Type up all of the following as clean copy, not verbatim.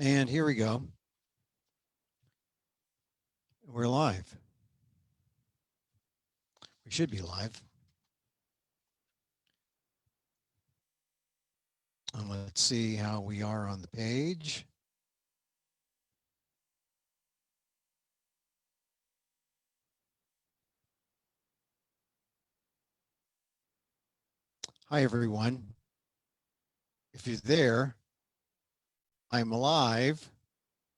And here we go. We're live. We should be live. And let's see how we are on the page. Hi, everyone. If you're there, I'm live,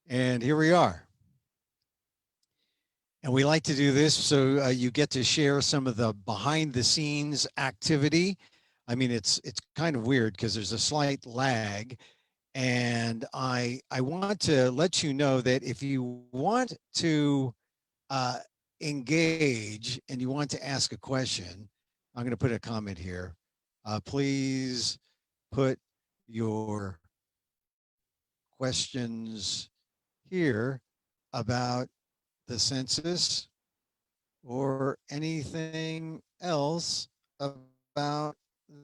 and here we are. And we like to do this so you get to share some of the behind the scenes activity. I mean, it's kind of weird because there's a slight lag, and I want to let you know that if you want to uh, engage and you want to ask a question, I'm going to put a comment here. Please put your questions here about the census or anything else about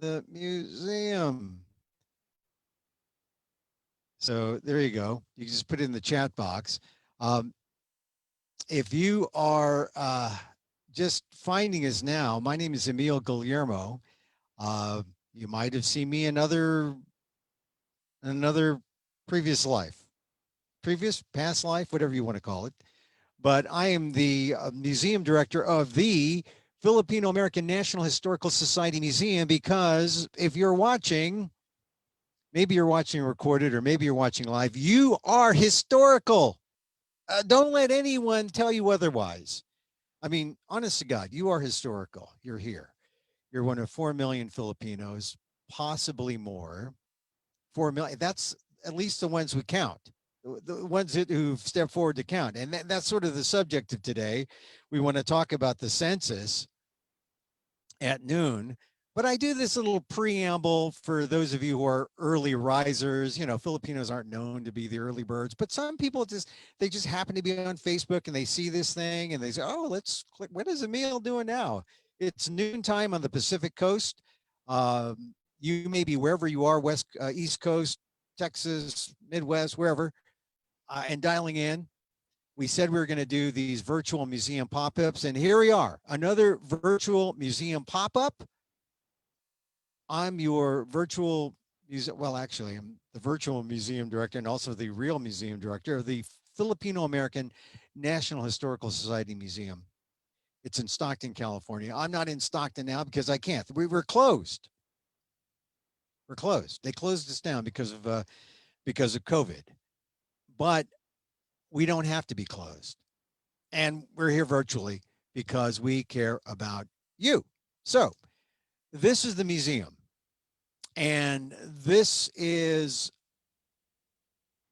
the museum. So there you go. You can just put it in the chat box. Um, if you are just finding us now, my name is Emil Guillermo. You might have seen me in another previous life, previous past life, whatever you want to call it. But I am the museum director of the Filipino American National Historical Society Museum, because if you're watching, maybe you're watching recorded or maybe you're watching live, you are historical. Don't let anyone tell you otherwise. I mean, honest to God, you are historical. You're here. You're one of 4 million Filipinos, possibly more. 4 million. That's at least the ones we count, the ones who've stepped forward to count. And that's sort of the subject of today. We want to talk about the census at noon. But I do this little preamble for those of you who are early risers. You know, Filipinos aren't known to be the early birds, but some people they just happen to be on Facebook and they see this thing and they say, "Oh, let's click. What is Emil doing now?" It's noontime on the Pacific Coast. You may be wherever you are, East Coast, Texas, Midwest, wherever, and dialing in. We said we were going to do these virtual museum pop-ups, and here we are, another virtual museum pop-up. I'm your virtual museum. Well, actually, I'm the virtual museum director and also the real museum director of the Filipino American National Historical Society Museum. It's in Stockton, California. I'm not in Stockton now because I can't. We were closed. We're closed. They closed us down because of COVID. But we don't have to be closed. And we're here virtually because we care about you. So this is the museum. And this is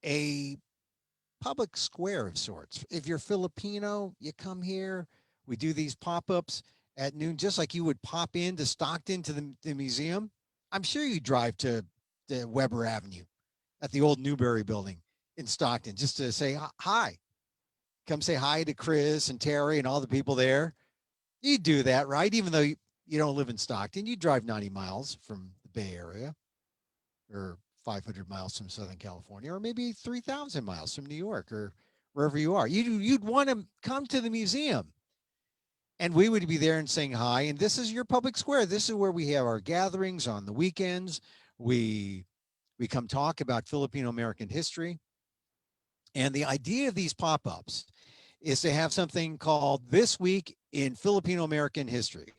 a public square of sorts. If you're Filipino, you come here. We do these pop-ups at noon, just like you would pop into Stockton to the museum. I'm sure you drive to Weber Avenue at the old Newberry building in Stockton just to say hi. Come say hi to Chris and Terry and all the people there. You do that, right? Even though you don't live in Stockton, you drive 90 miles from the Bay Area, or 500 miles from Southern California, or maybe 3,000 miles from New York, or wherever you are. You'd want to come to the museum, and we would be there and saying hi. And this is your public square. This is where we have our gatherings on the weekends. We come talk about Filipino American history. And the idea of these pop-ups is to have something called This Week in Filipino American History,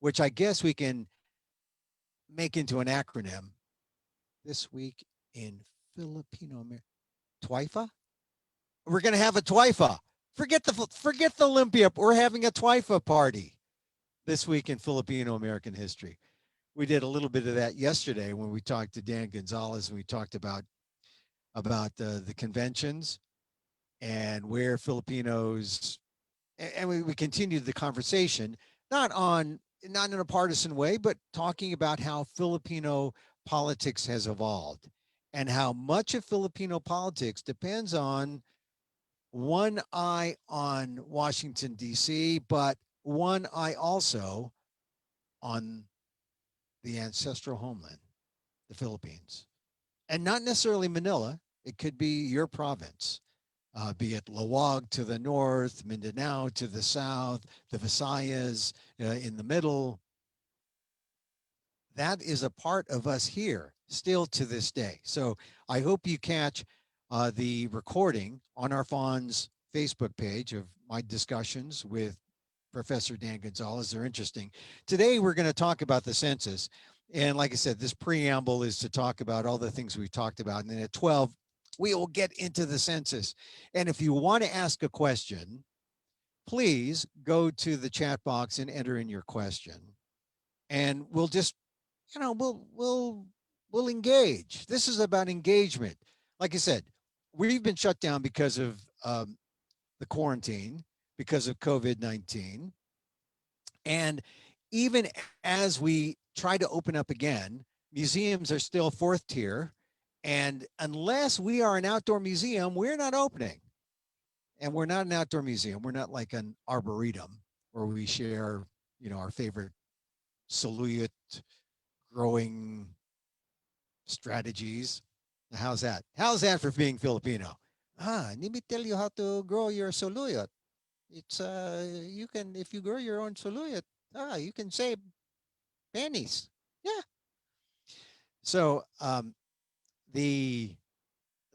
which I guess we can make into an acronym. This Week in Filipino American. TWIFA? We're going to have a TWIFA. Forget the Olympia. We're having a TWIFA party this week in Filipino American history. We did a little bit of that yesterday when we talked to Dan Gonzalez and we talked about the conventions and where Filipinos, and we continued the conversation, not in a partisan way, but talking about how Filipino politics has evolved and how much of Filipino politics depends on one eye on Washington, D.C., but one eye also on the ancestral homeland, the Philippines. And not necessarily Manila. It could be your province, be it Lawag to the north, Mindanao to the south, the Visayas in the middle. That is a part of us here still to this day. So I hope you catch the recording on our FANHS Facebook page of my discussions with Professor Dan Gonzalez. They're interesting. Today, we're going to talk about the census. And like I said, this preamble is to talk about all the things we've talked about. And then at 12, we will get into the census. And if you want to ask a question, please go to the chat box and enter in your question. And we'll just, we'll engage. This is about engagement. Like I said, we've been shut down because of the quarantine, because of COVID-19. And even as we try to open up again, museums are still fourth tier. And unless we are an outdoor museum, we're not opening. And we're not an outdoor museum. We're not like an arboretum where we share, our favorite saluyot growing strategies. How's that? How's that for being Filipino? Let me tell you how to grow your saluyot. It's you can, if you grow your own saluyot, you can save pennies. Yeah. So the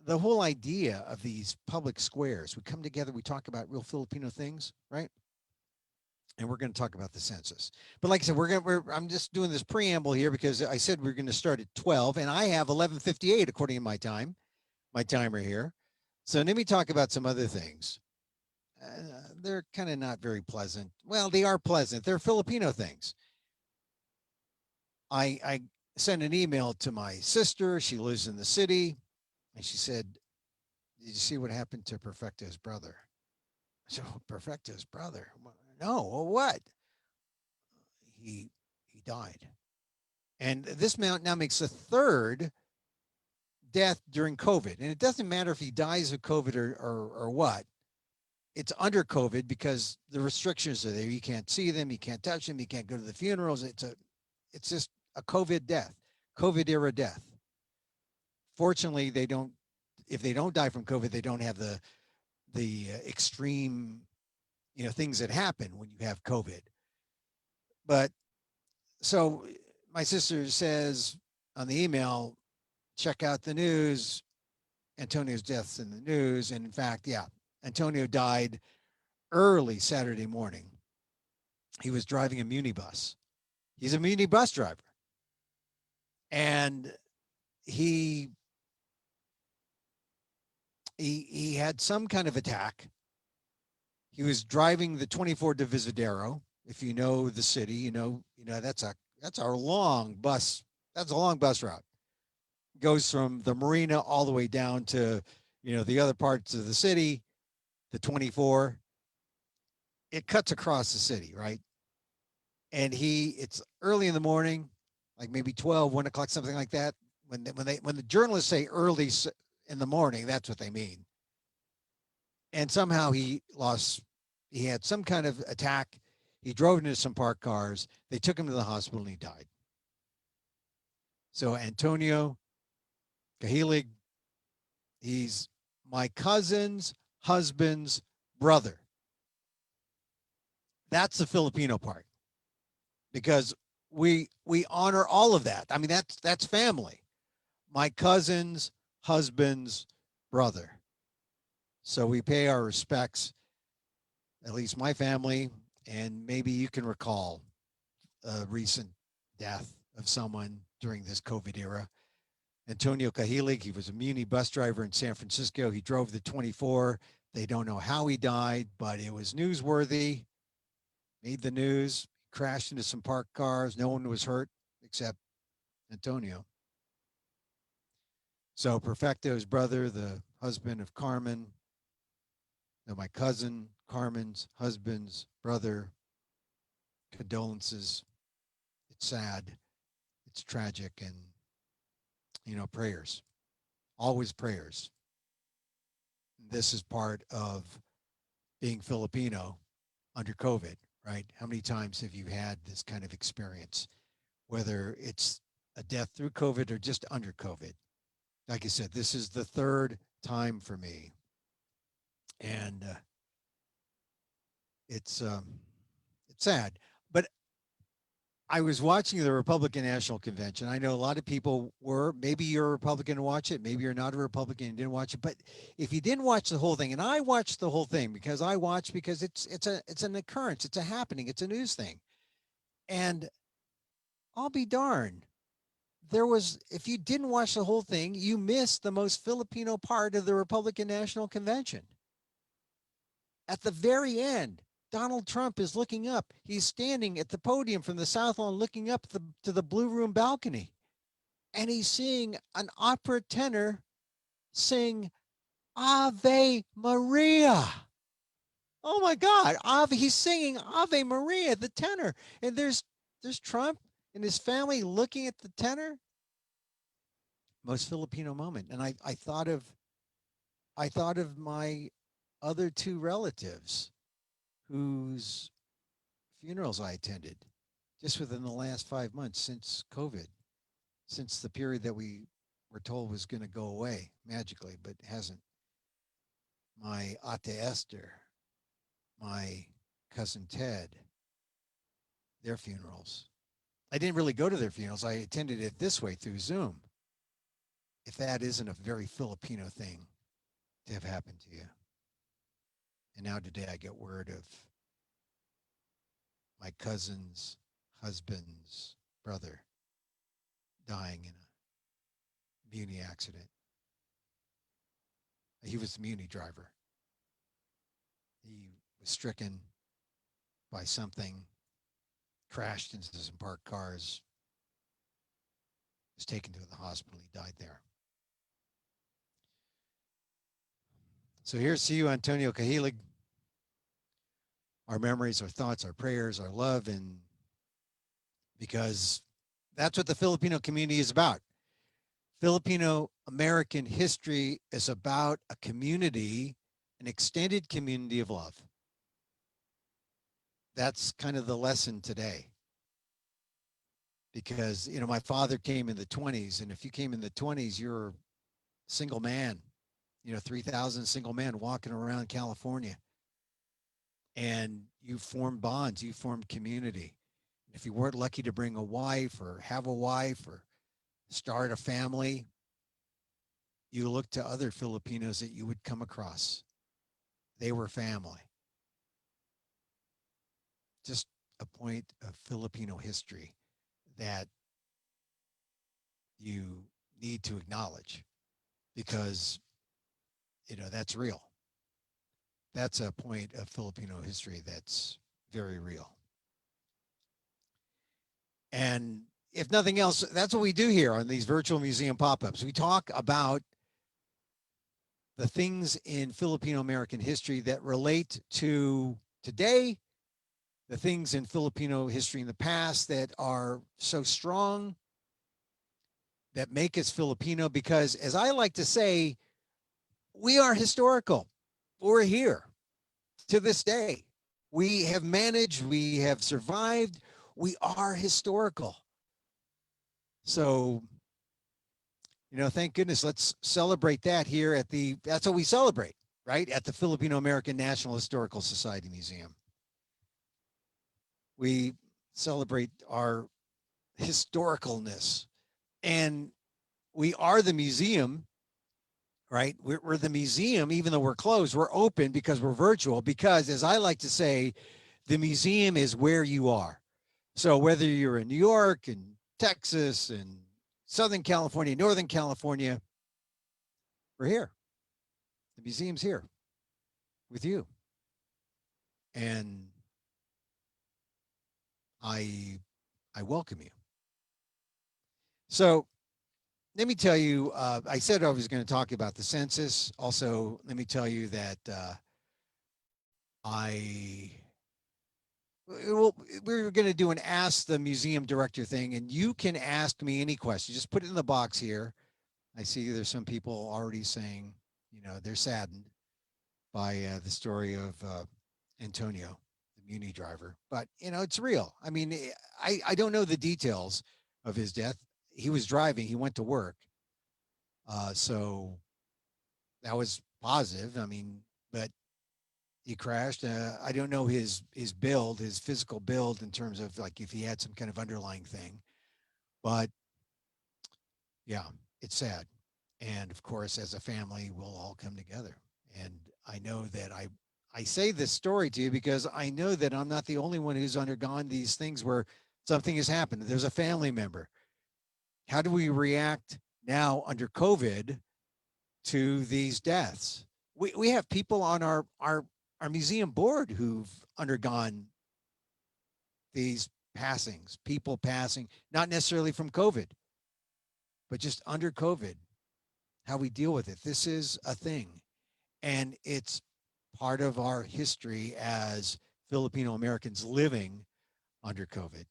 the whole idea of these public squares, we come together, we talk about real Filipino things, right? And we're going to talk about the census. But like I said, I'm just doing this preamble here because I said we're going to start at 12, and I have 11:58 according to my timer here. So let me talk about some other things. They're kind of not very pleasant. Well, they are pleasant. They're Filipino things. I sent an email to my sister. She lives in the city, and she said, "Did you see what happened to Perfecto's brother?" I said, "Oh, Perfecto's brother? No, well, what? He died." And this now makes the third death during COVID. And it doesn't matter if he dies of COVID or what. It's under COVID because the restrictions are there. You can't see them, you can't touch them, you can't go to the funerals. It's just a COVID death, COVID era death. Fortunately, if they don't die from COVID, they don't have the extreme, things that happen when you have COVID. But so my sister says on the email, check out the news. Antonio's death's in the news. And in fact, yeah, Antonio died early Saturday morning. He was driving a Muni bus. He's a Muni Bus Driver. And he had some kind of attack. He was driving the 24 to Visadero. If you know the city, that's our long bus. That's a long bus route. Goes from the marina all the way down to, the other parts of the city, the 24. It cuts across the city, right? And it's early in the morning, like maybe 12, 1 o'clock, something like that. When the journalists say early in the morning, that's what they mean. And somehow he had some kind of attack. He drove into some parked cars. They took him to the hospital and he died. So Antonio Kahilig, he's my cousin's husband's brother. That's the Filipino part, because we honor all of that. I mean, that's family. My cousin's husband's brother. So we pay our respects, at least my family, and maybe you can recall a recent death of someone during this COVID era. Antonio Kahilig, he was a Muni bus driver in San Francisco. He drove the 24. They don't know how he died, but it was newsworthy, made the news, crashed into some parked cars. No one was hurt except Antonio. So Perfecto's brother, the husband of Carmen, my cousin, Carmen's husband's brother, condolences. It's sad. It's tragic. And, prayers, always prayers. This is part of being Filipino under COVID, right? How many times have you had this kind of experience, whether it's a death through COVID or just under COVID? Like I said, this is the third time for me. And it's it's sad. But I was watching the Republican National Convention. I know a lot of people were. Maybe you're a Republican and watch it. Maybe you're not a Republican and didn't watch it. But if you didn't watch the whole thing, and I watched the whole thing because I watched because it's an occurrence, it's a happening, it's a news thing. And I'll be darned. There was, if you didn't watch the whole thing, you missed the most Filipino part of the Republican National Convention. At the very end, Donald Trump is looking up. He's standing at the podium from the South Lawn looking up to the Blue Room balcony. And he's seeing an opera tenor sing Ave Maria. Oh my God. Ave, he's singing Ave Maria, the tenor. And there's Trump and his family looking at the tenor. Most Filipino moment. And I thought of my other two relatives whose funerals I attended just within the last 5 months since COVID, since the period that we were told was going to go away magically, but hasn't. My Ate Esther, my cousin Ted, their funerals. I didn't really go to their funerals. I attended it this way through Zoom. If that isn't a very Filipino thing to have happened to you. And now today I get word of my cousin's husband's brother dying in a Muni accident. He was the Muni driver. He was stricken by something, crashed into some parked cars, was taken to the hospital. He died there. So here's to you, Antonio Kahilig. Our memories, our thoughts, our prayers, our love, and because that's what the Filipino community is about. Filipino American history is about a community, an extended community of love. That's kind of the lesson today. Because, you know, my father came in the 20s, and if you came in the 20s, you're a single man, you know, 3,000 single men walking around California. And you formed bonds, you formed community. If you weren't lucky to bring a wife or have a wife or start a family, you look to other Filipinos that you would come across. They were family. Just a point of Filipino history that you need to acknowledge because, you know, that's real. That's a point of Filipino history that's very real. And if nothing else, that's what we do here on these virtual museum pop-ups. We talk about the things in Filipino American history that relate to today, the things in Filipino history in the past that are so strong, that make us Filipino, because as I like to say, we are historical. We're here to this day. We have managed, we have survived, we are historical. So, you know, thank goodness, let's celebrate that here at that's what we celebrate, right? At the Filipino American National Historical Society Museum. We celebrate our historicalness, and we are the museum, right? We're the museum, even though we're closed, we're open because we're virtual, because as I like to say, the museum is where you are. So whether you're in New York and Texas and Southern California, Northern California, we're here. The museum's here with you. And I welcome you. So let me tell you, I said I was going to talk about the census. Also, let me tell you that we're going to do an Ask the Museum Director thing, and you can ask me any question. Just put it in the box here. I see there's some people already saying, you know, they're saddened by the story of Antonio, the Muni driver. But, you know, it's real. I mean, I don't know the details of his death. He was driving. He went to work. So that was positive. I mean, but he crashed. I don't know his build, his physical build in terms of like if he had some kind of underlying thing, but yeah, it's sad. And of course, as a family, we'll all come together. And I know that I say this story to you because I know that I'm not the only one who's undergone these things where something has happened. There's a family member. How do we react now under COVID to these deaths? We have people on our museum board who've undergone these passings, people passing, not necessarily from COVID, but just under COVID, how we deal with it. This is a thing, and it's part of our history as Filipino Americans living under COVID.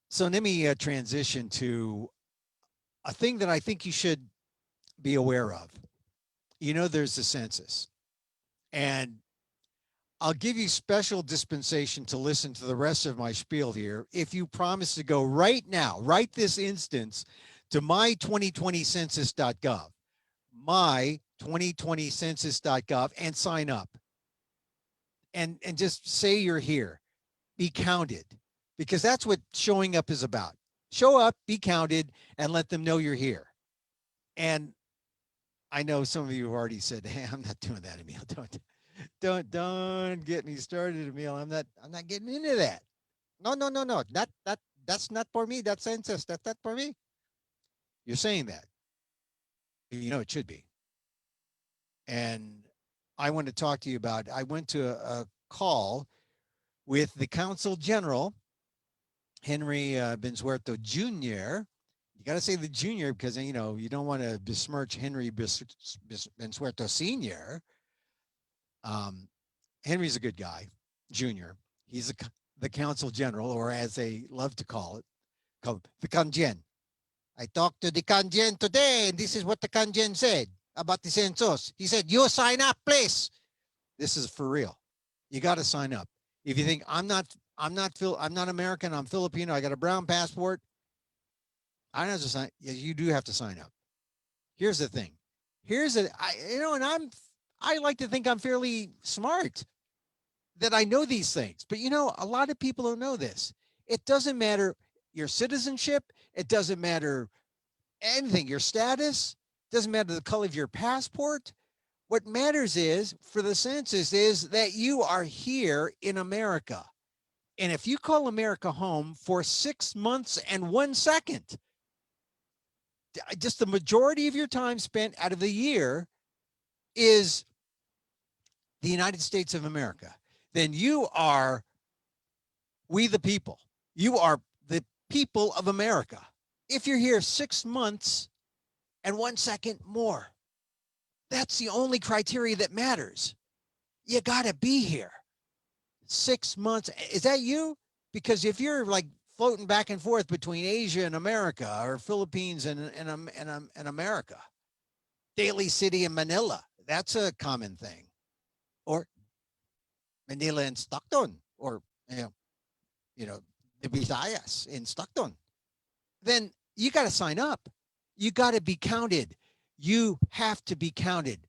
So let me transition to a thing that I think you should be aware of. You know, there's the census, and I'll give you special dispensation to listen to the rest of my spiel here if you promise to go right now, right this instance, to my2020census.gov, my2020census.gov, and sign up and just say you're here. Be counted, because that's what showing up is about. Show up, be counted, and let them know you're here. And I know some of you have already said, "Hey, I'm not doing that, Emil. Don't get me started, Emil. I'm not getting into that. No, no, no, no. That's not for me. That census. That's not for me." You're saying that. You know it should be. And I want to talk to you about. I went to a call with the Consul General, Henry Bensuerto Jr. You got to say the junior because you know you don't want to besmirch Henry Bensuerto Sr. Um, Henry's a good guy, Junior. He's the Consul General, or as they love to call it, called the Kanjen. I talked to the Kanjen today, and this is what the Kanjen said about the census. He said, "You sign up, please." This is for real. You got to sign up. If you think I'm not American, I'm Filipino, I got a brown passport, I don't have to sign. Yeah, you do have to sign up. Here's the thing. And I like to think I'm fairly smart, that I know these things. But a lot of people don't know this. It doesn't matter your citizenship. It doesn't matter anything, your status. It doesn't matter the color of your passport. What matters is for the census is that you are here in America. And if you call America home for 6 months and 1 second, just the majority of your time spent out of the year is the United States of America, then you are we the people. You are the people of America. If you're here 6 months and 1 second more, that's the only criteria that matters. You got to be here 6 months. Is that you? Because if you're like floating back and forth between Asia and America, or Philippines and America, Daly City and Manila, that's a common thing. Or Manila and Stockton, or you know, the Visayas in Stockton, then you got to sign up. You got to be counted. You have to be counted.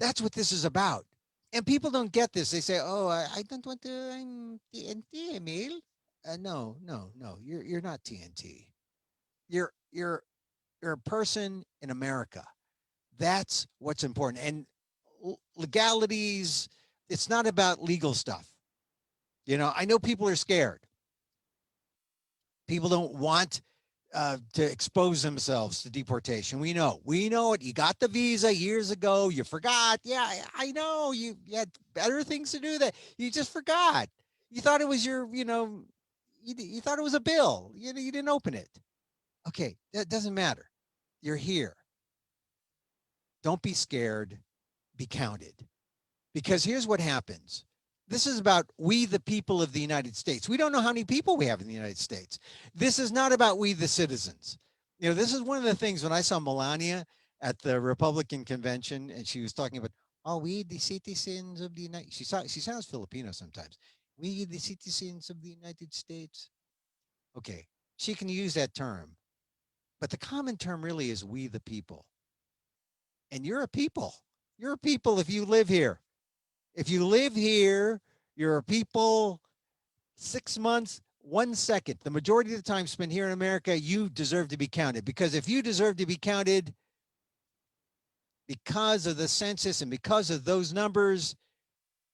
That's what this is about. And people don't get this. They say, "Oh, I don't want to. I'm TNT, Emil." No, no, no. You're not TNT. You're you're you're a person in America. That's what's important. And legalities. It's not about legal stuff. I know people are scared. People don't want to expose themselves to deportation. We know it. You got the visa years ago. You forgot. Yeah, I know. You had better things to do. That you just forgot. You thought it was you thought it was a bill. You didn't open it. Okay, that doesn't matter. You're here. Don't be scared. Be counted. Because here's what happens. This is about we, the people of the United States. We don't know how many people we have in the United States. This is not about we, the citizens. This is one of the things when I saw Melania at the Republican convention, and she was talking about, "Oh, we, the citizens of the United." She sounds Filipino sometimes. "We, the citizens of the United States." Okay, she can use that term, but the common term really is we, the people. And you're a people. You're a people if you live here. If you live here, you're a people 6 months, 1 second. The majority of the time spent here in America, you deserve to be counted. Because if you deserve to be counted because of the census and because of those numbers,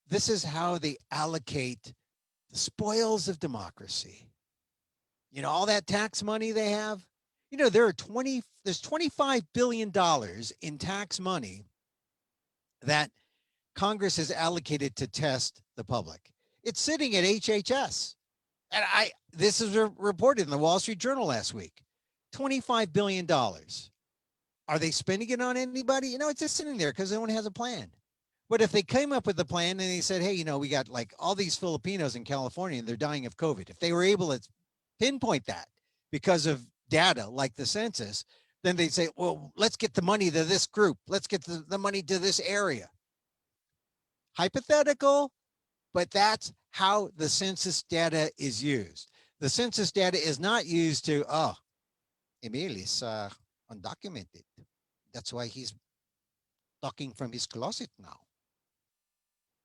this is how they allocate the spoils of democracy. All that tax money they have. There's $25 billion in tax money that Congress has allocated to test the public. It's sitting at HHS. And this is reported in the Wall Street Journal last week. $25 billion. Are they spending it on anybody? It's just sitting there because no one has a plan. But if they came up with a plan and they said, hey, we got like all these Filipinos in California and they're dying of COVID. If they were able to pinpoint that because of data like the census, then they'd say, well, let's get the money to this group. Let's get the money to this area. Hypothetical, but that's how the census data is used. The census data is not used to, Emil is undocumented. That's why he's talking from his closet now.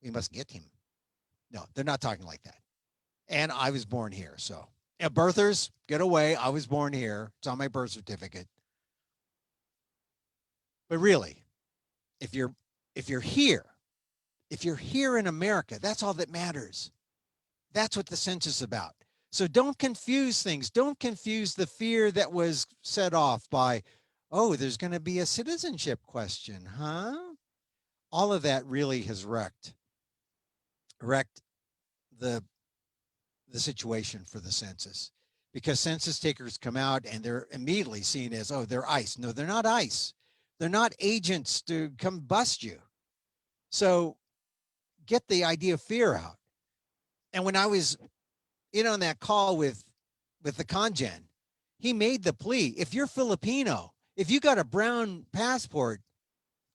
We must get him. No, they're not talking like that. And I was born here, so birthers, get away. I was born here. It's on my birth certificate. But really, if you're here, if you're here in America, that's all that matters. That's what the census is about. So don't confuse things. Don't confuse the fear that was set off by, oh, there's going to be a citizenship question, huh? All of that really has wrecked the situation for the census, because census takers come out and they're immediately seen as, oh, they're ICE. No, they're not ICE. They're not agents to come bust you. So get the idea of fear out. And when I was in on that call with the congen, he made the plea, if you're Filipino, if you got a brown passport,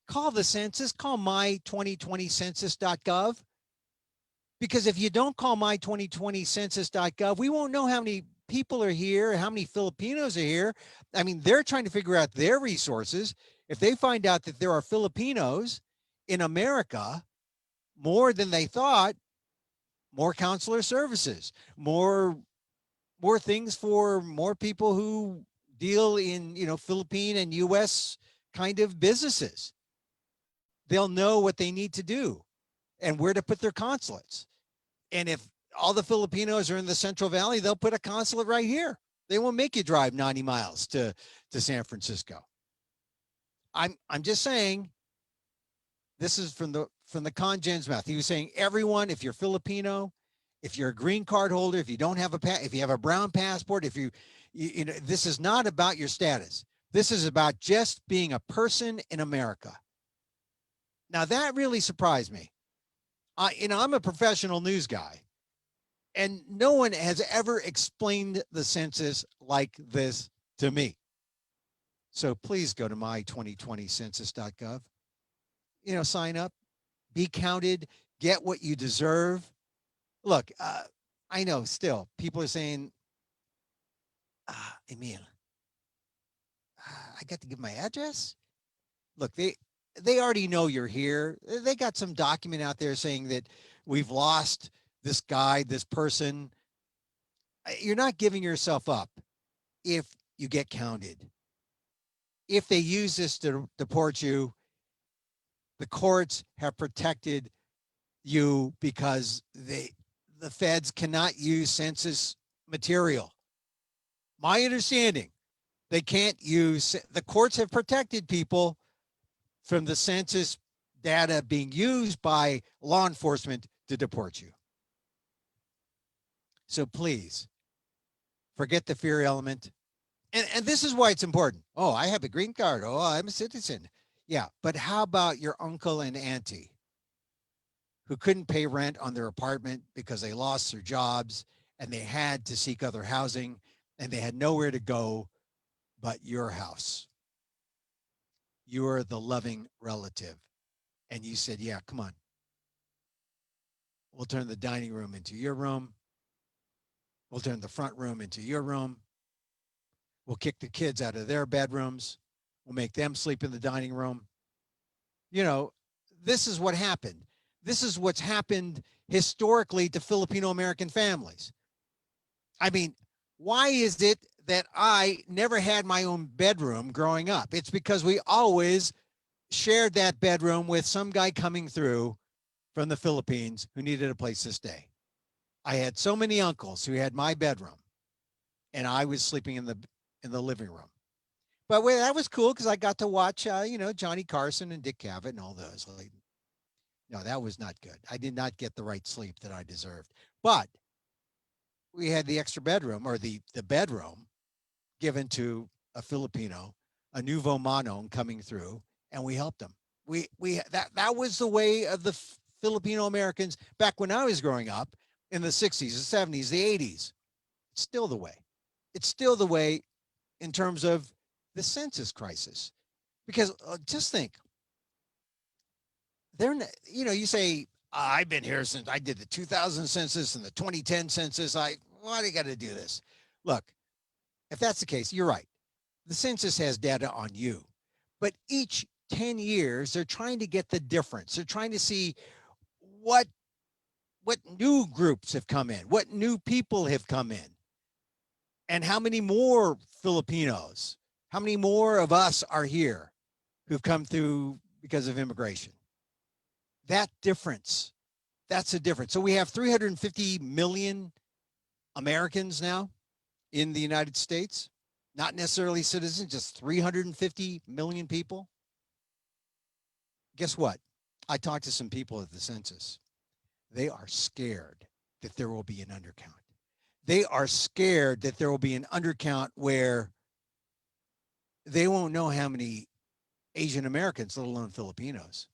call the census, call my2020census.gov. Because if you don't call my2020census.gov, we won't know how many people are here, how many Filipinos are here. I mean, they're trying to figure out their resources. If they find out that there are Filipinos in America more than they thought, more consular services, more things for more people who deal in, Philippine and US kind of businesses. They'll know what they need to do and where to put their consulates. And if all the Filipinos are in the Central Valley, they'll put a consulate right here. They won't make you drive 90 miles to San Francisco. I'm just saying, this is from the congen's mouth. He was saying, everyone, if you're Filipino, if you're a green card holder, if you don't have if you have a brown passport, if you this is not about your status. This is about just being a person in America. Now that really surprised me. I'm a professional news guy, and no one has ever explained the census like this to me. So please go to my2020census.gov. Sign up, be counted, get what you deserve. Look, I know still people are saying, Emil, I got to give my address. Look, they already know you're here. They got some document out there saying that we've lost this guy, this person. You're not giving yourself up if you get counted. If they use this to deport you, the courts have protected you because the feds cannot use census material. My understanding, they can't use, the courts have protected people from the census data being used by law enforcement to deport you. So please, forget the fear element. And this is why it's important. Oh, I have a green card. Oh, I'm a citizen. Yeah, but how about your uncle and auntie who couldn't pay rent on their apartment because they lost their jobs and they had to seek other housing and they had nowhere to go but your house? You're the loving relative. And you said, yeah, come on. We'll turn the dining room into your room. We'll turn the front room into your room. We'll kick the kids out of their bedrooms. We'll make them sleep in the dining room. You know, this is what happened. This is what's happened historically to Filipino American families. I mean, why is it that I never had my own bedroom growing up? It's because we always shared that bedroom with some guy coming through from the Philippines who needed a place to stay. I had so many uncles who had my bedroom, and I was sleeping in the living room. But that was cool because I got to watch, Johnny Carson and Dick Cavett and all those. Like, no, that was not good. I did not get the right sleep that I deserved. But we had the extra bedroom, or the bedroom given to a Filipino, a nouveau manon coming through, and we helped them. That was the way of the Filipino Americans back when I was growing up in the 60s, the 70s, the 80s. It's still the way. It's still the way in terms of the census crisis. Because just think, you say, I've been here since I did the 2000 census and the 2010 census. Why do you got to do this? Look, if that's the case, you're right. The census has data on you, but each 10 years, they're trying to get the difference. They're trying to see what new groups have come in, what new people have come in, and how many more Filipinos, how many more of us are here who've come through because of immigration. That difference, that's the difference. So we have 350 million Americans now in the United States, not necessarily citizens, just 350 million people. Guess what? I talked to some people at the census. They are scared that there will be an undercount. They are scared that there will be an undercount where they won't know how many Asian Americans, let alone Filipinos,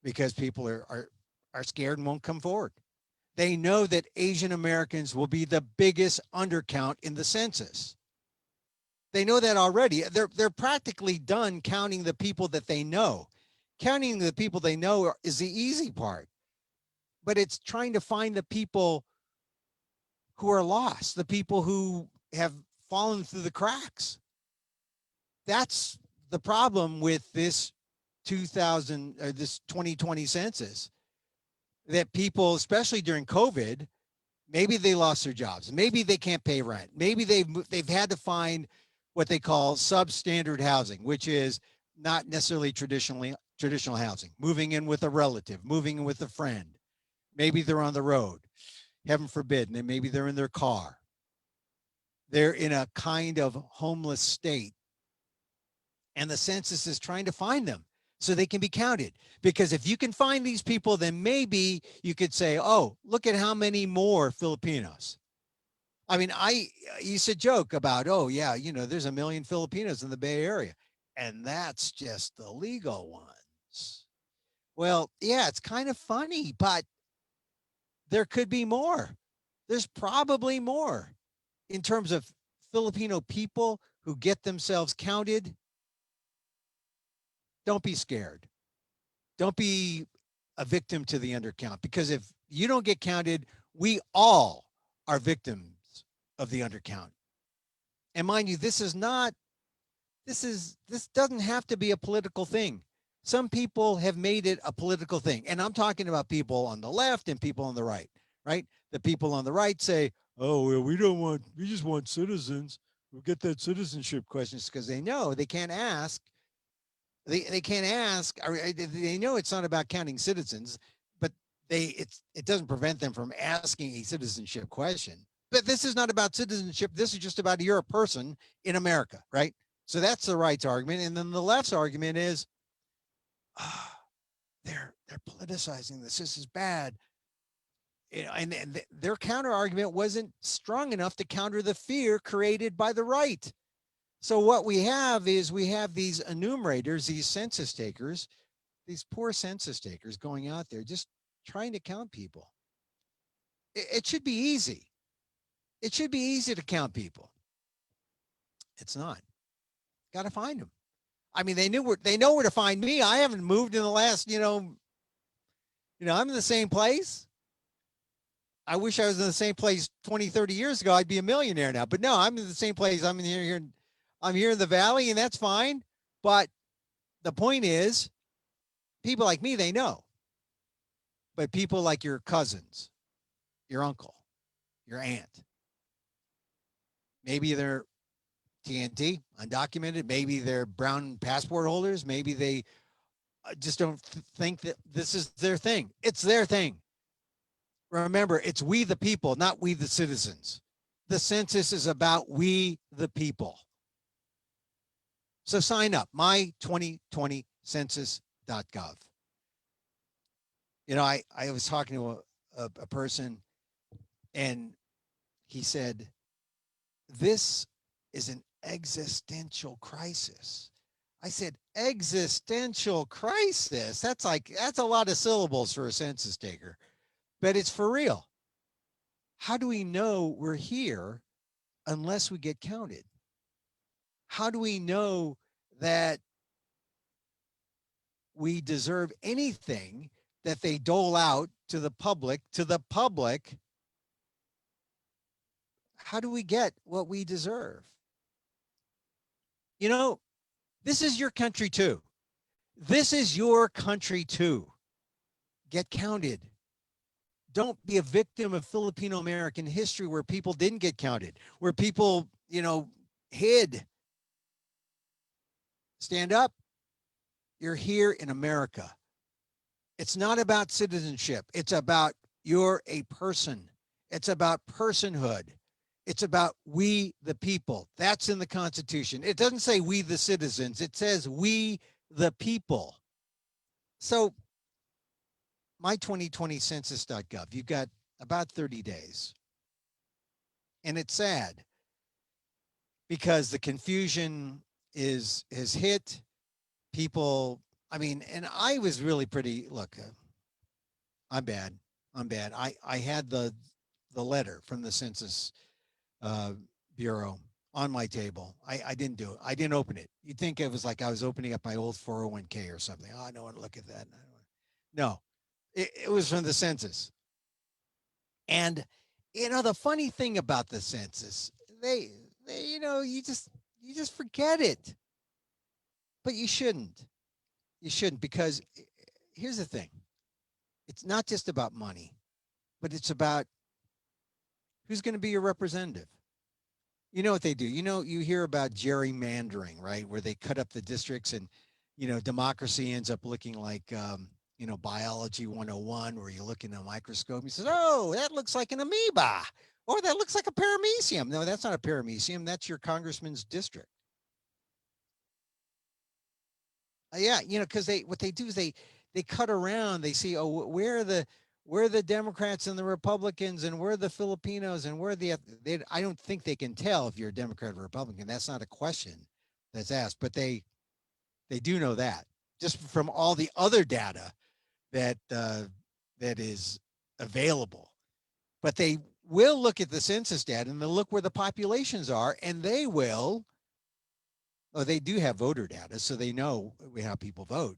because people are scared and won't come forward. They know that Asian Americans will be the biggest undercount in the census. They know that already. They're practically done counting the people that they know. Counting the people they know is the easy part, but it's trying to find the people who are lost, the people who have fallen through the cracks. That's the problem with this 2020 census, that people, especially during COVID, maybe they lost their jobs, maybe they can't pay rent, maybe they've had to find what they call substandard housing, which is not necessarily traditional housing, moving in with a relative, moving in with a friend. Maybe they're on the road, heaven forbid, and maybe they're in their car. They're in a kind of homeless state, and the census is trying to find them so they can be counted. Because if you can find these people, then maybe you could say, oh, look at how many more Filipinos. I mean, I used to joke about, oh, yeah, there's 1 million Filipinos in the Bay Area, and that's just the legal ones. Well, yeah, it's kind of funny, but there could be more. There's probably more in terms of Filipino people who get themselves counted. Don't be scared. Don't be a victim to the undercount, because if you don't get counted, we all are victims of the undercount. And mind you, this doesn't have to be a political thing. Some people have made it a political thing. And I'm talking about people on the left and people on the right, right? The people on the right say, oh, well, we just want citizens. We'll get that citizenship questions, because they know they can't ask. They can't ask. They know it's not about counting citizens, but it doesn't prevent them from asking a citizenship question. But this is not about citizenship. This is just about you're a person in America, right? So that's the right's argument. And then the left's argument is, they're politicizing this. This is bad. And their counter argument wasn't strong enough to counter the fear created by the right. So what we have these enumerators, these census takers, these poor census takers going out there just trying to count people. It should be easy. It should be easy to count people. It's not. Got to find them. I mean, they know where to find me. I haven't moved in the last, I'm in the same place. I wish I was in the same place 20, 30 years ago. I'd be a millionaire now. But no, I'm in the same place. I'm here in the valley, and that's fine. But the point is, People like me, they know. But people like your cousins, your uncle, your aunt, maybe they're TNT, undocumented. Maybe they're brown passport holders. Maybe they just don't think that this is their thing. It's their thing. Remember, it's we the people, not we the citizens. The census is about we the people. So sign up, my2020census.gov. You know, I was talking to a person and he said, this is an existential crisis. I said, existential crisis? That's a lot of syllables for a census taker, but it's for real. How do we know we're here unless we get counted? How do we know that we deserve anything that they dole out to the public? How do we get what we deserve? You know, this is your country too. This is your country too. Get counted. Don't be a victim of Filipino American history where people didn't get counted, where people, hid. Stand up. You're here in America. It's not about citizenship. It's about you're a person. It's about personhood. It's about we the people. That's in the Constitution. It doesn't say we the citizens. It says we the people. So my2020census.gov, you've got about 30 days. And it's sad because the confusion has hit people. I mean, and I was really pretty, look, I'm bad. I had the letter from the Census uh, Bureau on my table. I didn't do it. I didn't open it. You'd think it was like I was opening up my old 401k or something. Oh, I don't want to look at that. No, it was from the census. And, the funny thing about the census, they you just forget it. But you shouldn't. You shouldn't, because here's the thing. It's not just about money, but it's about who's going to be your representative. You know what they do? You hear about gerrymandering, right? Where they cut up the districts and, democracy ends up looking like, biology 101, where you look in a microscope and you say, oh, that looks like an amoeba, or that looks like a paramecium. No, that's not a paramecium. That's your congressman's district. Yeah, because what they do is they cut around. They see, oh, where are the Democrats and the Republicans, and where are the Filipinos, and where are I don't think they can tell if you're a Democrat or Republican. That's not a question that's asked, but they do know that just from all the other data that that is available. But they will look at the census data and they'll look where the populations are, and they will. Oh, they do have voter data, so they know how people vote,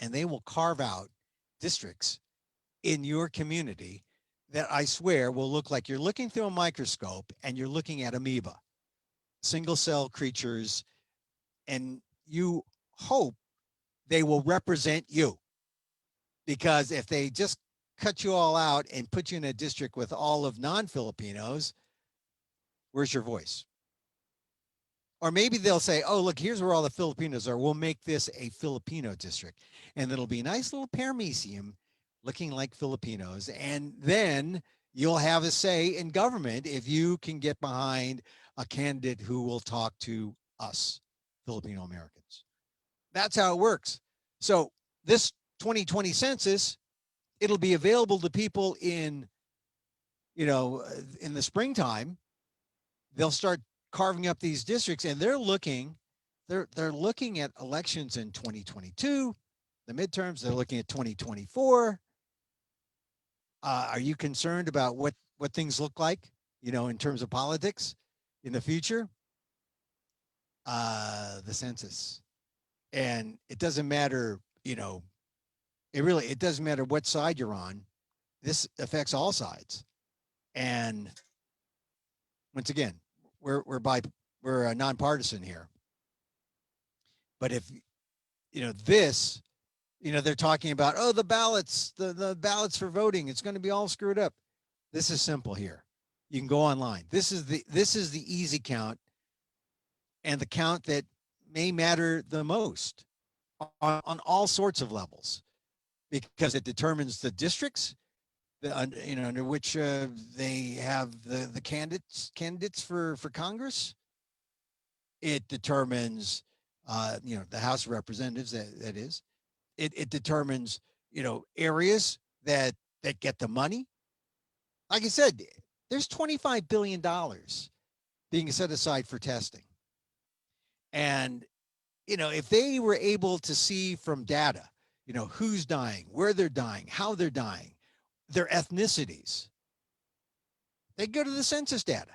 and they will carve out districts in your community that I swear will look like you're looking through a microscope and you're looking at amoeba, single cell creatures, and you hope they will represent you. Because if they just cut you all out and put you in a district with all of non-Filipinos, where's your voice? Or maybe they'll say, oh, look, here's where all the Filipinos are. We'll make this a Filipino district. And it'll be a nice little paramecium looking like Filipinos. And then you'll have a say in government if you can get behind a candidate who will talk to us, Filipino Americans. That's how it works. So this 2020 census, it'll be available to people in the springtime. They'll start carving up these districts, and they're looking at elections in 2022, the midterms. They're looking at 2024. Are you concerned about what things look like, in terms of politics in the future? The census. And it doesn't matter, it doesn't matter what side you're on. This affects all sides. And once again, we're nonpartisan here. But if this They're talking about, oh, the ballots, the ballots for voting, it's going to be all screwed up. This is simple here. You can go online. This is the easy count, and the count that may matter the most on all sorts of levels, because it determines the districts, under which they have the candidates for Congress. It determines the House of Representatives, that is. It determines areas that get the money. Like I said, there's $25 billion being set aside for testing. And if they were able to see from data, who's dying, where they're dying, how they're dying, their ethnicities, they go to the census data.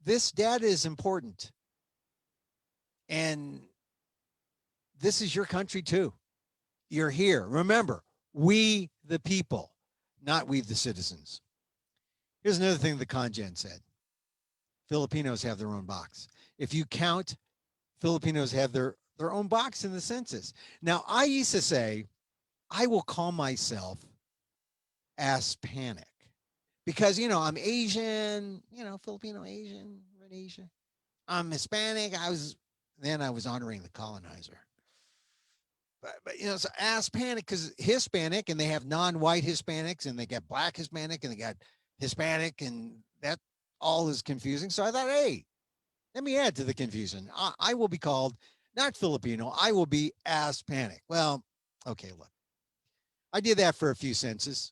This data is important. And this is your country too. You're here. Remember, we the people, not we the citizens. Here's another thing the Congen said. Filipinos have their own box. If you count, Filipinos have their own box in the census. Now, I used to say, I will call myself Aspanic because, I'm Asian, Filipino Asian, red Asian. I'm Hispanic. I was honoring the colonizer. But so Hispanic, because Hispanic, and they have non-white Hispanics, and they got black Hispanic, and they got Hispanic, and that all is confusing. So I thought, hey, let me add to the confusion. I will be called not Filipino. I will be Hispanic. Well, okay, look, I did that for a few censuses,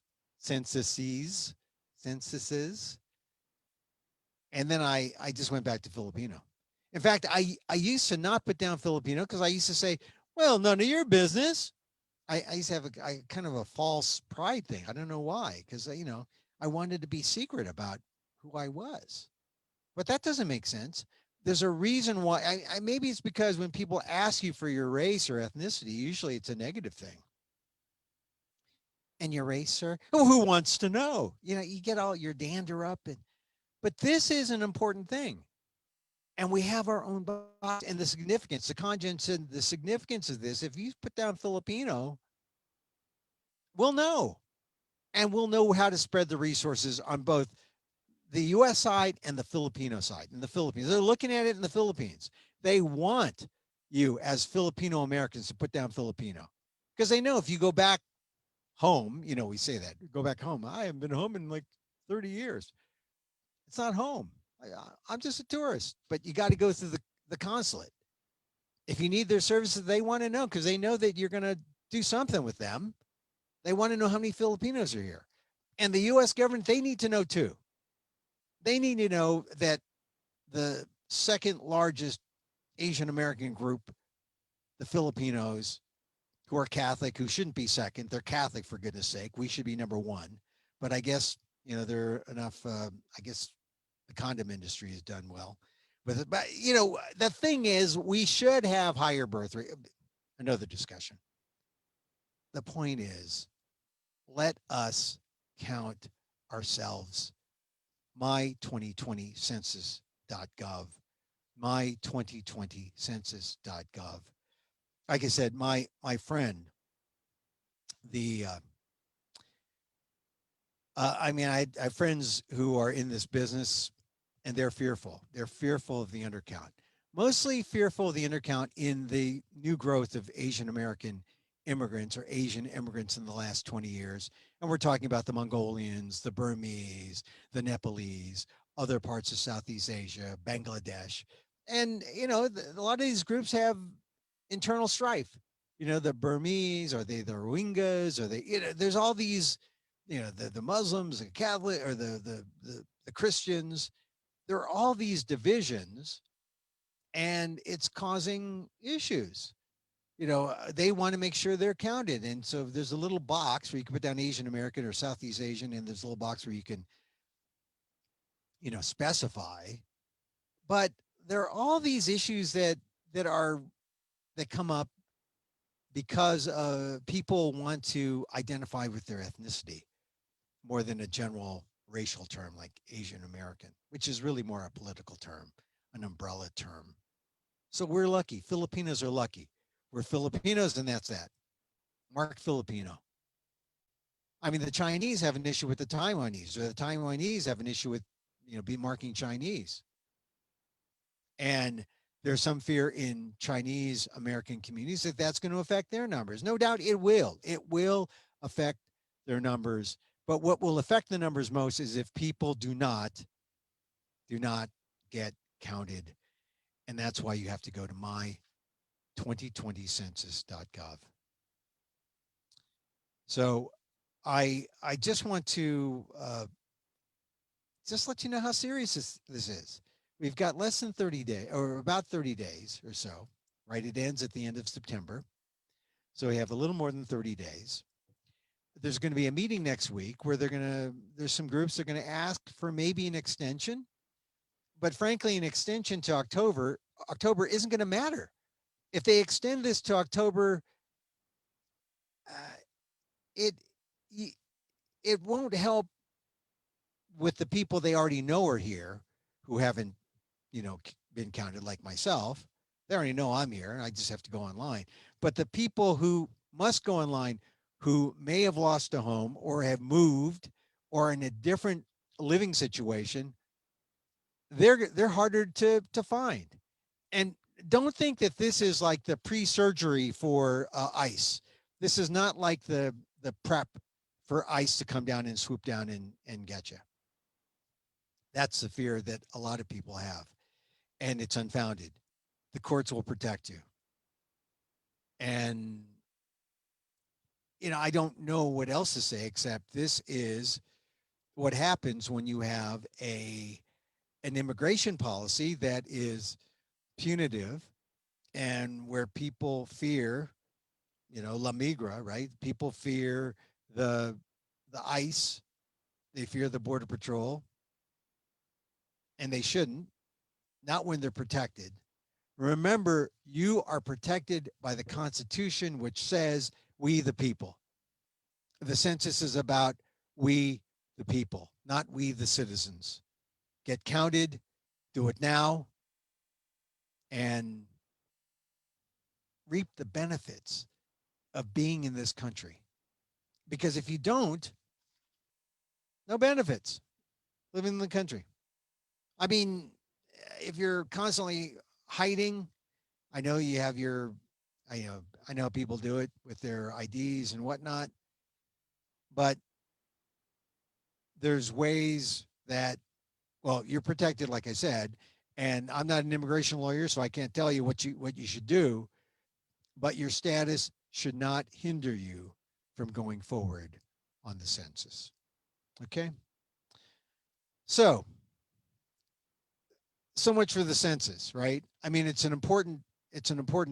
and then I just went back to Filipino. In fact, I used to not put down Filipino because I used to say, well, none of your business. I used to have a kind of a false pride thing. I don't know why, because I wanted to be secret about who I was. But that doesn't make sense. There's a reason why. Maybe it's because when people ask you for your race or ethnicity, usually it's a negative thing. And your race, sir? Oh, who wants to know? You get all your dander up, but this is an important thing. And we have our own box, and the significance. The Congen said the significance of this. If you put down Filipino, we'll know, and we'll know how to spread the resources on both the U.S. side and the Filipino side. In the Philippines, they're looking at it in the Philippines. They want you as Filipino Americans to put down Filipino because they know if you go back home, we say that, go back home. I haven't been home in like 30 years. It's not home. I'm just a tourist, but you got to go through the consulate. If you need their services, they want to know because they know that you're going to do something with them. They want to know how many Filipinos are here. And the U.S. government, they need to know too. They need to know that the second largest Asian American group, the Filipinos, who are Catholic, who shouldn't be second, they're Catholic for goodness sake. We should be number one. But I guess, there are enough, I guess the condom industry has done well. But the thing is, we should have higher birth rate. Another discussion. The point is, let us count ourselves. My2020census.gov. My2020census.gov. Like I said, my friend, the I have friends who are in this business, and they're fearful. They're fearful of the undercount. Mostly fearful of the undercount in the new growth of Asian American immigrants or Asian immigrants in the last 20 years. And we're talking about the Mongolians, the Burmese, the Nepalese, other parts of Southeast Asia, Bangladesh. And, a lot of these groups have internal strife. The Burmese, are they the Rohingyas? Are they, there's all these, the Muslims, the Catholic, or the Christians. There are all these divisions, and it's causing issues. They want to make sure they're counted. And so there's a little box where you can put down Asian American or Southeast Asian, and there's a little box where you can, specify. But there are all these issues that come up because people want to identify with their ethnicity more than a general racial term like Asian American, which is really more a political term, an umbrella term. So we're lucky. Filipinos are lucky. We're Filipinos, and that's that. mark Filipino. I mean, the Chinese have an issue with the Taiwanese, or the Taiwanese have an issue with, be marking Chinese. And there's some fear in Chinese American communities that that's going to affect their numbers. No doubt it will. It will affect their numbers. But what will affect the numbers most is if people do not get counted. And that's why you have to go to my2020census.gov. So I just want to just let you know how serious this is. We've got less than 30 days, or about 30 days or so, right? It ends at the end of September. So we have a little more than 30 days. There's going to be a meeting next week where there's some groups that are going to ask for maybe an extension. But frankly, an extension to October isn't going to matter. If they extend this to October, uh, it it won't help with the people they already know are here who haven't, been counted, like myself. They already know I'm here and I just have to go online. But the people who must go online, who may have lost a home or have moved or in a different living situation, they're harder to find. And don't think that this is like the pre-surgery for ICE. This is not like the prep for ICE to come down and swoop down and get you. That's the fear that a lot of people have, and it's unfounded. The courts will protect you. And, I don't know what else to say except this is what happens when you have an immigration policy that is punitive and where people fear, La Migra, right? People fear the the ICE, they fear the Border Patrol, and they shouldn't, not when they're protected. Remember, you are protected by the Constitution, which says we the people. The census is about we the people, not we the citizens. Get counted, do it now, and reap the benefits of being in this country. Because if you don't, no benefits living in the country. I mean, if you're constantly hiding, I know you have I know people do it with their IDs and whatnot, but there's ways that, well, you're protected, like I said, and I'm not an immigration lawyer, so I can't tell you what you should do, but your status should not hinder you from going forward on the census. Okay? So much for the census, right? I mean, it's an important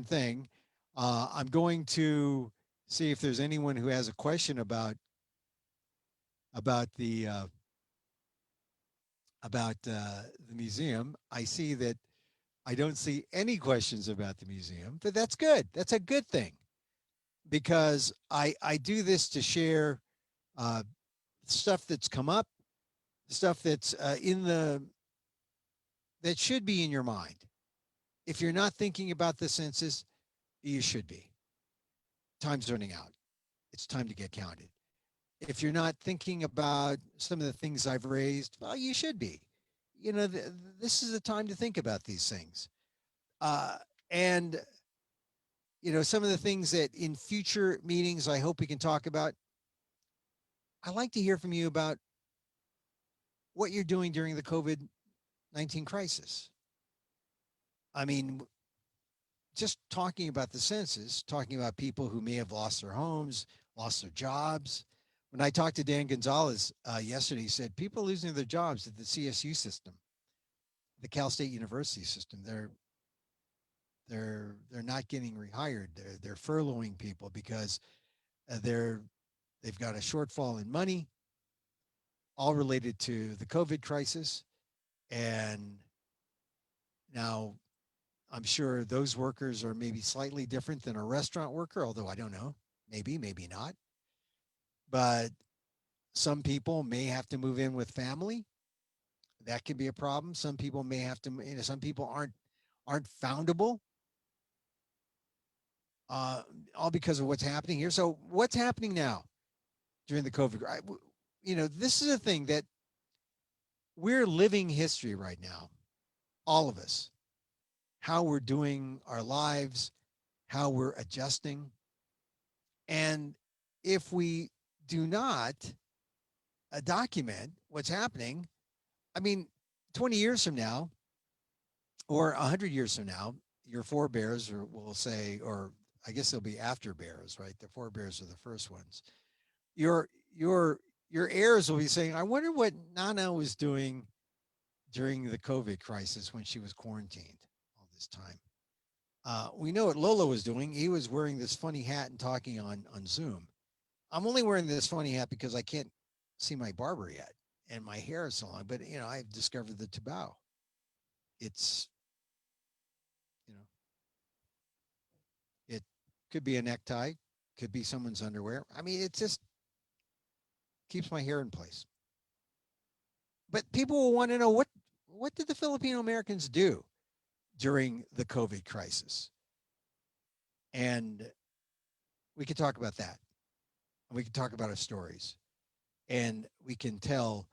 thing. I'm going to see if there's anyone who has a question about the museum. I see that I don't see any questions about the museum, but that's good. That's a good thing because I do this to share uh, stuff that's come up, stuff that's that should be in your mind. If you're not thinking about the census, you should be. Time's running out. It's time to get counted. If you're not thinking about some of the things I've raised, well, you should be. This is a time to think about these things. Uh, and, some of the things that in future meetings I hope we can talk about. I'd like to hear from you about what you're doing during the COVID-19 crisis. I mean, just talking about the census, talking about people who may have lost their homes, lost their jobs. When I talked to Dan Gonzalez yesterday, he said people losing their jobs at the CSU system, the Cal State University system. They're not getting rehired. They're furloughing people because they've got a shortfall in money, all related to the COVID crisis. And now I'm sure those workers are maybe slightly different than a restaurant worker, although I don't know. Maybe not. But some people may have to move in with family. That can be a problem. Some people may have to, some people aren't foundable. uh, all because of what's happening here. So what's happening now during the COVID? This is a thing that we're living history right now, all of us, how we're doing our lives, how we're adjusting. And if we do not document what's happening, I mean, 20 years from now or 100 years from now, your forebears or will say, or I guess they'll be after bears, right? The forebears are the first ones. Your your your heirs will be saying, I wonder what Nana was doing during the COVID crisis when she was quarantined all this time. We know what Lola was doing. He was wearing this funny hat and talking on Zoom. I'm only wearing this funny hat because I can't see my barber yet, and my hair is so long. But I've discovered the tabao. It's you know, it could be a necktie, could be someone's underwear. I mean, it just keeps my hair in place. But people will want to know what did the Filipino Americans do during the COVID crisis, and we could talk about that. We can talk about our stories, and we can tell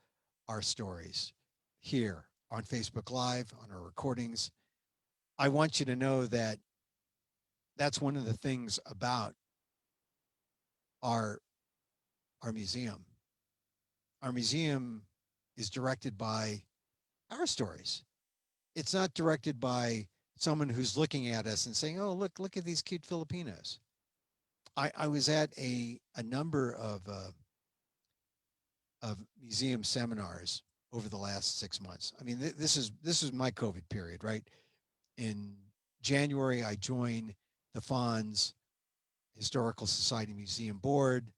our stories here on Facebook Live, on our recordings. I want you to know that that's one of the things about our our museum. Our museum is directed by our stories. It's not directed by someone who's looking at us and saying, "Oh, look at these cute Filipinos." I was at a number of museum seminars over the last 6 months. I mean, this is my COVID period, right? In January, I joined the FANHS Historical Society Museum Board.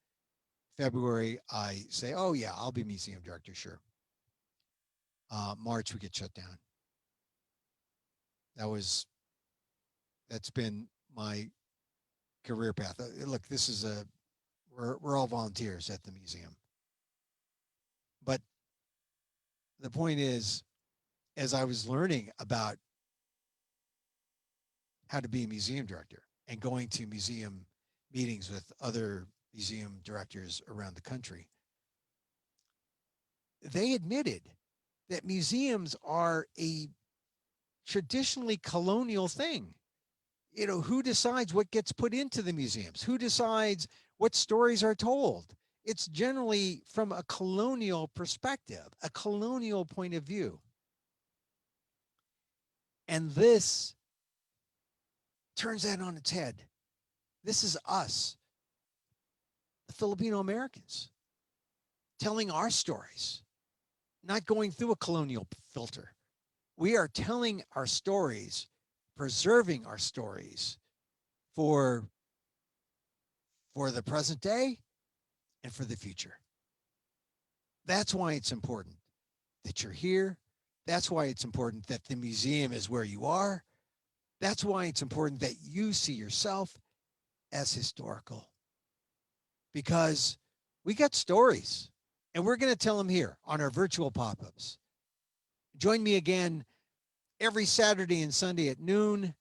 February, I say, oh yeah, I'll be museum director, sure. March, we get shut down. That's been my career path. Look, we're all volunteers at the museum, but the point is, as I was learning about how to be a museum director and going to museum meetings with other museum directors around the country, they admitted that museums are a traditionally colonial thing. Who decides what gets put into the museums? Who decides what stories are told? It's generally from a colonial perspective, a colonial point of view. And this turns that on its head. This is us, the Filipino Americans, telling our stories, not going through a colonial filter. We are telling our stories, preserving our stories for the present day and for the future. That's why it's important that you're here. That's why it's important that the museum is where you are. That's why it's important that you see yourself as historical, because we got stories and we're going to tell them here on our virtual pop-ups. Join me again every Saturday and Sunday at noon.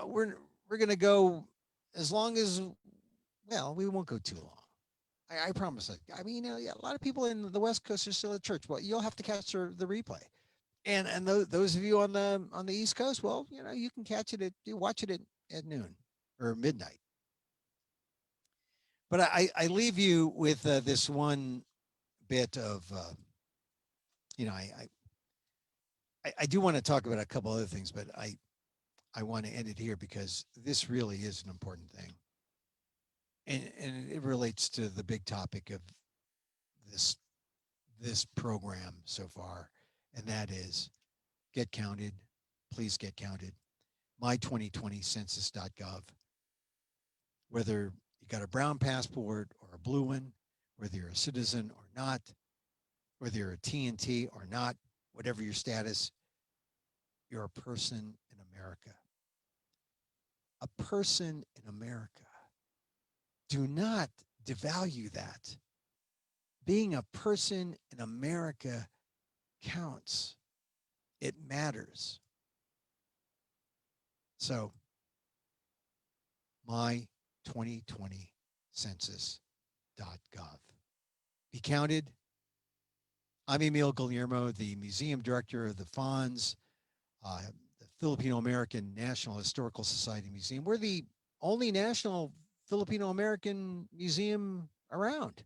We're going to go as long as, well, we won't go too long. I promise. I mean, yeah, a lot of people in the West Coast are still at church. Well, you'll have to catch the replay. And those of you on the East Coast, well, you can catch it you watch it at noon or midnight. But I leave you with this one bit of you know I do want to talk about a couple other things, but I want to end it here because this really is an important thing, and it relates to the big topic of this this program so far, and that is get counted. Please get counted. My2020census.gov. Whether you got a brown passport or a blue one, whether you're a citizen or not, whether you're a TNT or not, whatever your status, you're a person in America. A person in America. Do not devalue that. Being a person in America counts. It matters. So my2020census.gov. Be counted. I'm Emil Guillermo, the museum director of the FANHS, the Filipino American National Historical Society Museum. We're the only national Filipino American museum around.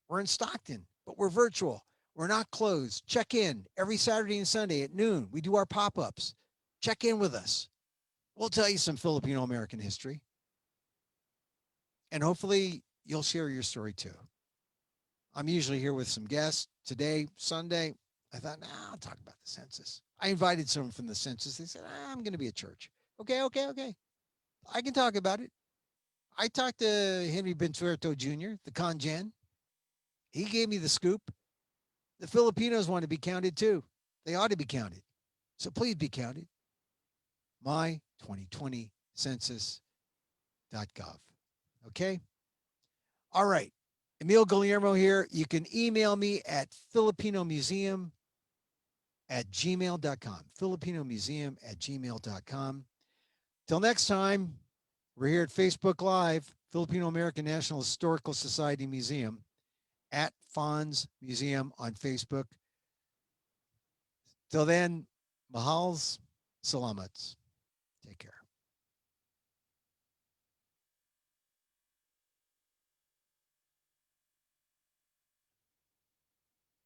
We're in Stockton, but we're virtual. We're not closed. Check in every Saturday and Sunday at noon. We do our pop ups. Check in with us. We'll tell you some Filipino American history. And hopefully, you'll share your story too. I'm usually here with some guests. Today, Sunday, I thought, I'll talk about the census. I invited someone from the census. They said, I'm going to be at church. Okay. I can talk about it. I talked to Henry Bentuerto Jr., the congen. He gave me the scoop. The Filipinos want to be counted too. They ought to be counted. So please be counted. My2020census.gov. Okay? All right. Emil Guillermo here. You can email me at filipinomuseum@gmail.com. Filipinomuseum@gmail.com. Till next time, we're here at Facebook Live, Filipino American National Historical Society Museum, at FANHS Museum on Facebook. Till then, mahals, salamats. Take care.